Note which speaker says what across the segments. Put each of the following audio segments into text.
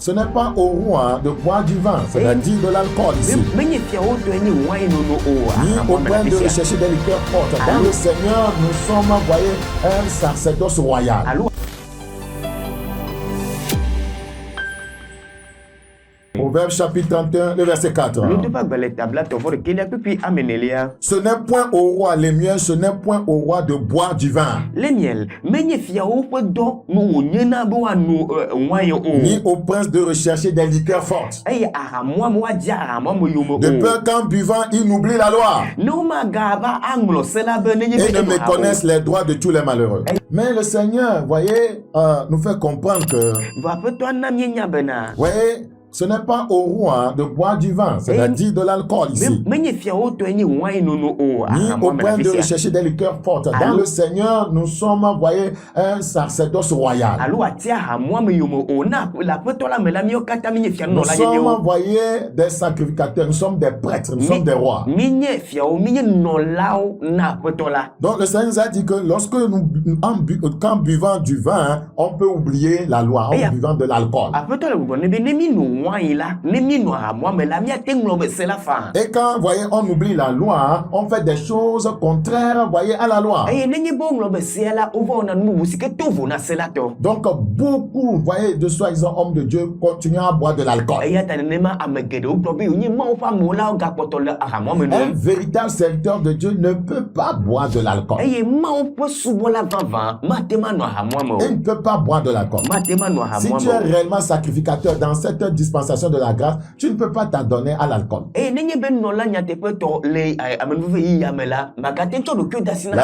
Speaker 1: ce n'est pas au roi de boire du vin, c'est-à-dire de l'alcool ici, ni au prince de rechercher des liqueurs fortes. Dans le Seigneur, nous sommes, voyez, un sacerdoce royal. Proverbe chapitre 31, le verset 4. Ce n'est point au roi, les miels, ce n'est point au roi de boire du vin, ni au prince de rechercher des liqueurs fortes, de peur qu'en buvant, il n'oublie la loi et ne méconnaisse les droits de tous les malheureux. Mais le Seigneur, voyez, nous fait comprendre que, voyez, ce n'est pas au roi de boire du vin, c'est-à-dire de l'alcool ici, ni au prince de rechercher des liqueurs fortes. Dans le Seigneur, nous sommes, voyez, un sacerdoce royal. Nous sommes, voyez, des sacrificateurs, nous sommes des prêtres, nous sommes des rois. Donc le Seigneur nous a dit que lorsque en buvant du vin, on peut oublier la loi, en buvant de l'alcool. Et quand, voyez, on oublie la loi, on fait des choses contraires, voyez, à la loi. Donc, beaucoup, voyez, de soi-disant hommes de Dieu continuent à boire de l'alcool. Un véritable serviteur de Dieu ne peut pas boire de l'alcool. Il ne peut pas boire de l'alcool. Si tu es réellement sacrificateur dans cette dispensation de la grâce, tu ne peux pas t'adonner à l'alcool. La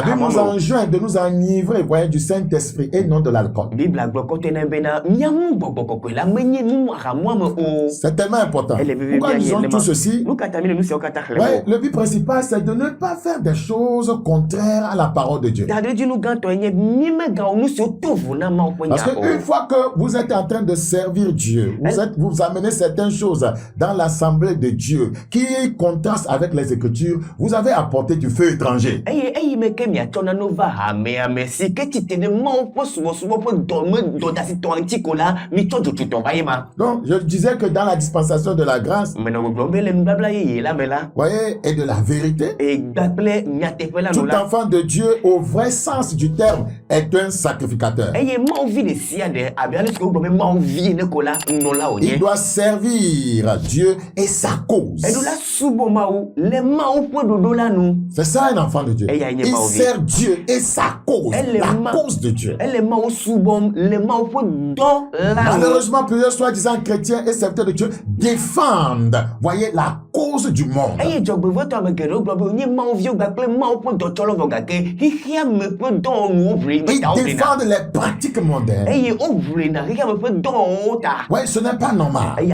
Speaker 1: Bible nous enjoint de nous enivrer, voyez, du Saint-Esprit et non de l'alcool. C'est tellement important. Pourquoi nous disons tout ceci? Ouais, le but principal, c'est de ne pas faire des choses contraires à la parole de Dieu. Parce qu'une fois que vous êtes en train de servir Dieu, vous amenez certaines choses dans l'assemblée de Dieu qui contrastent avec les Écritures, vous avez apporté du feu étranger. Donc, je disais que dans la dispensation de la grâce, voyez, et de la vérité, tout enfant de Dieu, au vrai sens du terme, est un sacrificateur. Il doit servir Dieu et sa cause. C'est ça un enfant de Dieu. Il sert Dieu et sa cause, la cause de Dieu. Malheureusement, plusieurs soi-disant chrétiens et serviteurs de Dieu défendent, voyez, la cause du monde. Ils défendent les pratiques mondaines. Oui, ce n'est pas normal.